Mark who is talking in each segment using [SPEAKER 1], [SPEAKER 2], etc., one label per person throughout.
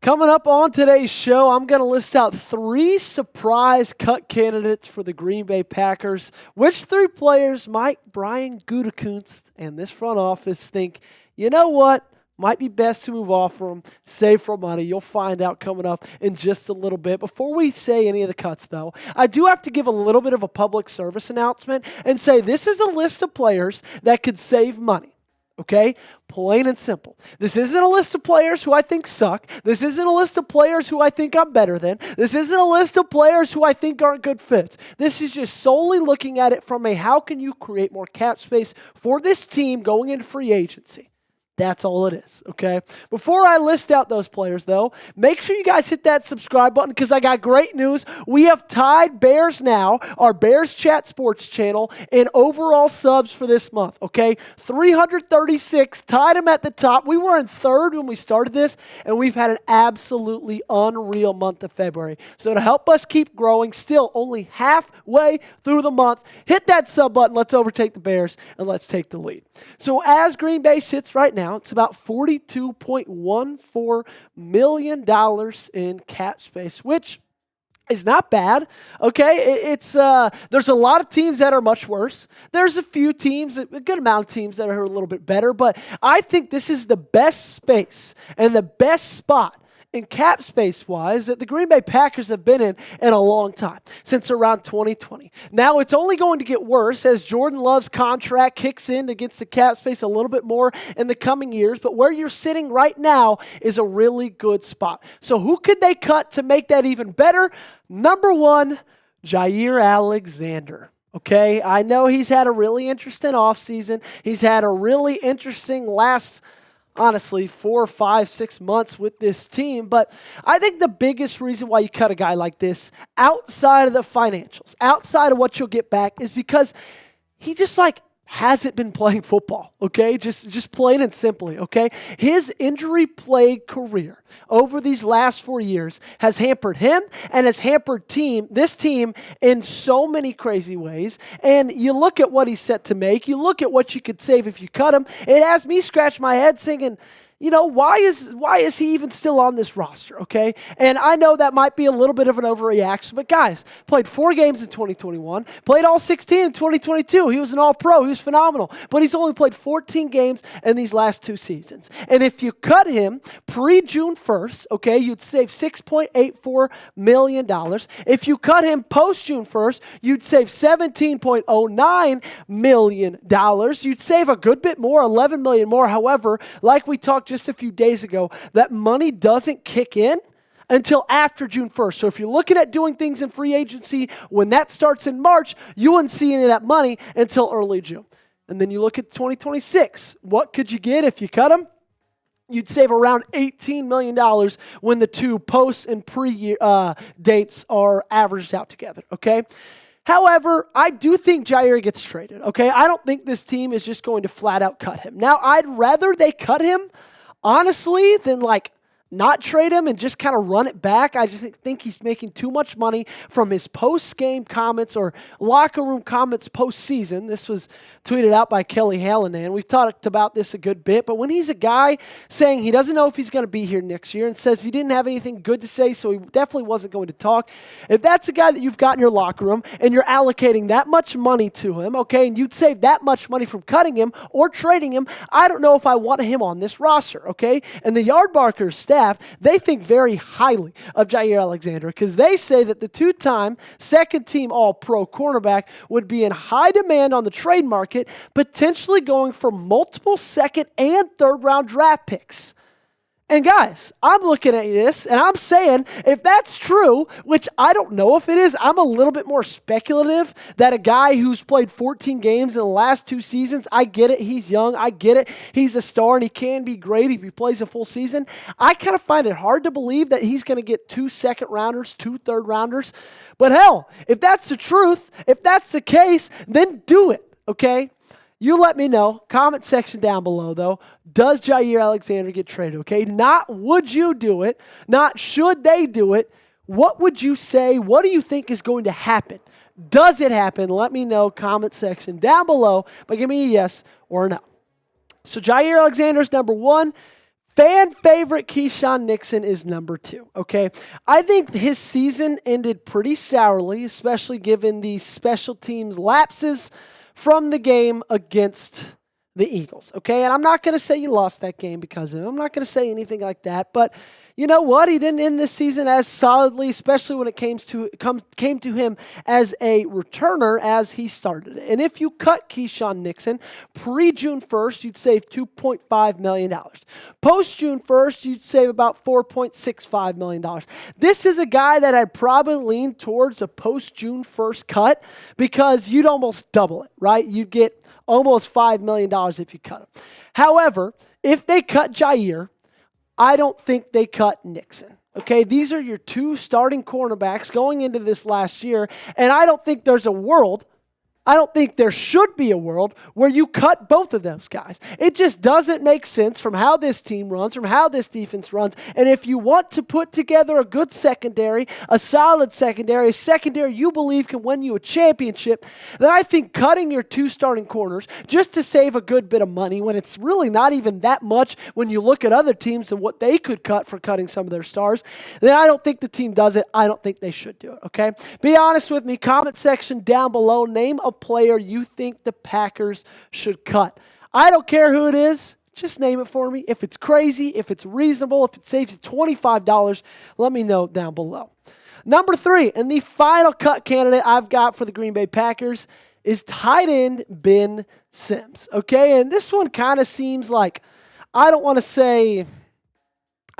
[SPEAKER 1] Coming up on today's show, I'm going to list out 3 surprise cut candidates for the Green Bay Packers. Which 3 players might Brian Gutekunst and this front office think, you know what, might be best to move off from, save for money? You'll find out coming up in just a little bit. Before we say any of the cuts, though, I do have to give a little bit of a public service announcement and say this is a list of players that could save money. Okay? Plain and simple. This isn't a list of players who I think suck. This isn't a list of players who I think I'm better than. This isn't a list of players who I think aren't good fits. This is just solely looking at it from a how can you create more cap space for this team going into free agency. That's all it is, okay? Before I list out those players, though, make sure you guys hit that subscribe button because I got great news. We have tied Bears Now, our Bears Chat Sports channel, in overall subs for this month, okay? 336, tied them at the top. We were in 3rd when we started this, and we've had an absolutely unreal month of February. So to help us keep growing, still only halfway through the month, hit that sub button. Let's overtake the Bears, and let's take the lead. So as Green Bay sits right now, it's about $42.14 million in cap space, which is not bad. Okay, there's a lot of teams that are much worse. There's a few teams, a good amount of teams that are a little bit better, but I think this is the best space and the best spot in cap space-wise that the Green Bay Packers have been in a long time, since around 2020. Now, it's only going to get worse as Jordan Love's contract kicks in against the cap space a little bit more in the coming years, but where you're sitting right now is a really good spot. So who could they cut to make that even better? Number 1, Jaire Alexander. Okay, I know he's had a really interesting offseason. He's had a really interesting honestly, 4, 5, 6 months with this team. But I think the biggest reason why you cut a guy like this, outside of the financials, outside of what you'll get back, is because he just hasn't been playing football, okay? Just plain and simply, okay? His injury-plagued career over these last 4 years has hampered him and has hampered this team in so many crazy ways. And you look at what he's set to make, you look at what you could save if you cut him, it has me scratch my head thinking, you know, why is he even still on this roster, okay? And I know that might be a little bit of an overreaction, but guys, played 4 games in 2021, played all 16 in 2022. He was an all-pro. He was phenomenal. But he's only played 14 games in these last 2 seasons. And if you cut him pre-June 1st, okay, you'd save $6.84 million. If you cut him post-June 1st, you'd save $17.09 million. You'd save a good bit more, $11 million more. However, like we talked just a few days ago, that money doesn't kick in until after June 1st. So if you're looking at doing things in free agency, when that starts in March, you wouldn't see any of that money until early June. And then you look at 2026. What could you get if you cut them? You'd save around $18 million when the 2 post and pre dates are averaged out together, okay? However, I do think Jaire gets traded, okay? I don't think this team is just going to flat out cut him. Now, I'd rather they cut him, honestly, than not trade him and just kind of run it back. I just think he's making too much money from his post-game comments or locker room comments post-season. This was tweeted out by Kelly Hallinan. We've talked about this a good bit, but when he's a guy saying he doesn't know if he's going to be here next year and says he didn't have anything good to say, so he definitely wasn't going to talk, if that's a guy that you've got in your locker room and you're allocating that much money to him, okay, and you'd save that much money from cutting him or trading him, I don't know if I want him on this roster, okay? And the Yardbarkers staff, they think very highly of Jaire Alexander because they say that the 2-time second-team All-Pro cornerback would be in high demand on the trade market, potentially going for multiple 2nd and 3rd-round draft picks. And guys, I'm looking at this and I'm saying if that's true, which I don't know if it is, I'm a little bit more speculative that a guy who's played 14 games in the last 2 seasons, I get it, he's young, I get it, he's a star and he can be great if he plays a full season. I kind of find it hard to believe that he's going to get 2 second-rounders, 2 third-rounders. But hell, if that's the truth, if that's the case, then do it, okay? You let me know. Comment section down below, though. Does Jaire Alexander get traded, okay? Not would you do it, not should they do it. What would you say? What do you think is going to happen? Does it happen? Let me know. Comment section down below. But give me a yes or a no. So Jaire Alexander's number 1. Fan favorite Keisean Nixon is number 2, okay? I think his season ended pretty sourly, especially given the special teams lapses from the game against the Eagles, okay? And I'm not going to say you lost that game because of him. I'm not going to say anything like that, but you know what? He didn't end this season as solidly, especially when it came to him as a returner as he started. And if you cut Keisean Nixon pre-June 1st, you'd save $2.5 million. Post-June 1st, you'd save about $4.65 million. This is a guy that I'd probably lean towards a post-June 1st cut because you'd almost double it, right? You'd get almost $5 million if you cut him. However, if they cut Jaire, I don't think they cut Nixon. Okay, these are your 2 starting cornerbacks going into this last year, and I don't think there's a world, I don't think there should be a world where you cut both of those guys. It just doesn't make sense from how this team runs, from how this defense runs. And if you want to put together a good secondary, a solid secondary, a secondary you believe can win you a championship, then I think cutting your 2 starting corners just to save a good bit of money when it's really not even that much when you look at other teams and what they could cut for cutting some of their stars, then I don't think the team does it. I don't think they should do it, okay? Be honest with me. Comment section down below. Name a player you think the Packers should cut. I don't care who it is. Just name it for me. If it's crazy, if it's reasonable, if it saves you $25, let me know down below. Number 3, and the final cut candidate I've got for the Green Bay Packers is tight end Ben Sims. Okay, and this one kind of seems like, I don't want to say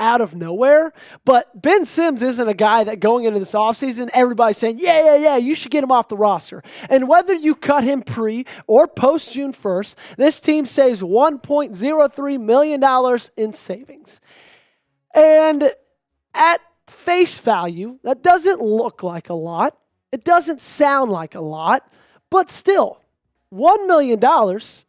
[SPEAKER 1] out of nowhere, but Ben Sims isn't a guy that going into this offseason, everybody's saying, yeah, you should get him off the roster. And whether you cut him pre or post June 1st, this team saves $1.03 million in savings. And at face value, that doesn't look like a lot. It doesn't sound like a lot, but still, $1 million,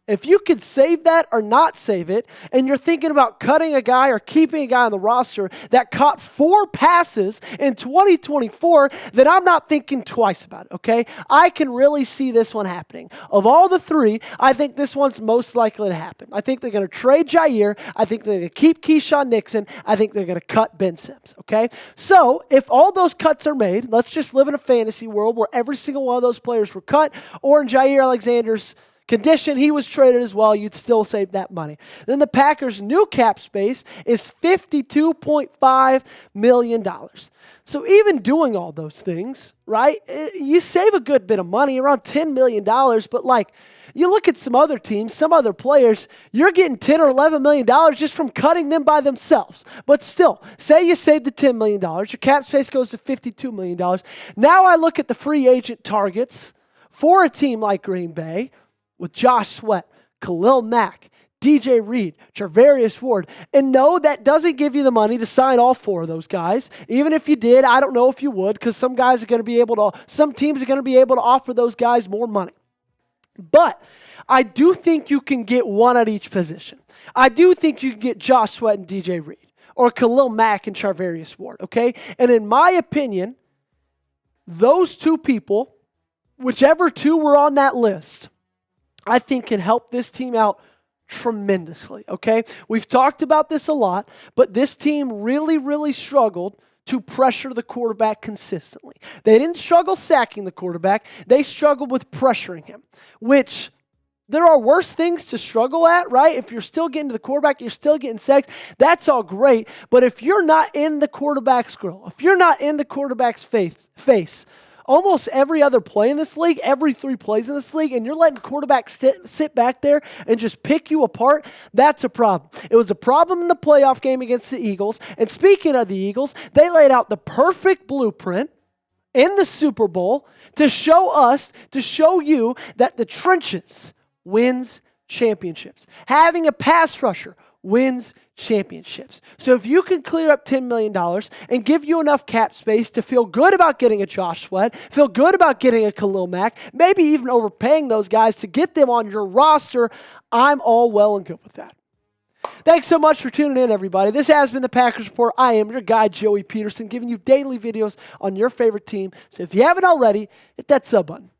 [SPEAKER 1] if you could save that or not save it, and you're thinking about cutting a guy or keeping a guy on the roster that caught 4 passes in 2024, then I'm not thinking twice about it, okay? I can really see this one happening. Of all the 3, I think this one's most likely to happen. I think they're going to trade Jaire. I think they're going to keep Keisean Nixon. I think they're going to cut Ben Sims, okay? So if all those cuts are made, let's just live in a fantasy world where every single one of those players were cut, or in Jaire Alexander's condition, he was traded as well, you'd still save that money. Then the Packers' new cap space is $52.5 million. So even doing all those things, right, you save a good bit of money, around $10 million, but like, you look at some other teams, some other players, you're getting $10 or $11 million just from cutting them by themselves. But still, say you save the $10 million, your cap space goes to $52 million. Now I look at the free agent targets for a team like Green Bay with Josh Sweat, Khalil Mack, DJ Reed, Charvarius Ward, and no, that doesn't give you the money to sign all 4 of those guys. Even if you did, I don't know if you would, because some teams are going to be able to offer those guys more money. But I do think you can get one at each position. I do think you can get Josh Sweat and DJ Reed, or Khalil Mack and Charvarius Ward, okay? And in my opinion, those 2 people, whichever 2 were on that list, I think can help this team out tremendously, okay? We've talked about this a lot, but this team really, really struggled to pressure the quarterback consistently. They didn't struggle sacking the quarterback. They struggled with pressuring him, which there are worse things to struggle at, right? If you're still getting to the quarterback, you're still getting sacks, that's all great. But if you're not in the quarterback's grill, if you're not in the quarterback's face, almost every other play in this league, every 3 plays in this league, and you're letting quarterbacks sit back there and just pick you apart, that's a problem. It was a problem in the playoff game against the Eagles. And speaking of the Eagles, they laid out the perfect blueprint in the Super Bowl to show you that the trenches wins championships. Having a pass rusher wins championships. So if you can clear up $10 million and give you enough cap space to feel good about getting a Josh Sweat, feel good about getting a Khalil Mack, maybe even overpaying those guys to get them on your roster, I'm all well and good with that. Thanks so much for tuning in, everybody. This has been the Packers Report. I am your guy, Joey Petersen, giving you daily videos on your favorite team. So if you haven't already, hit that sub button.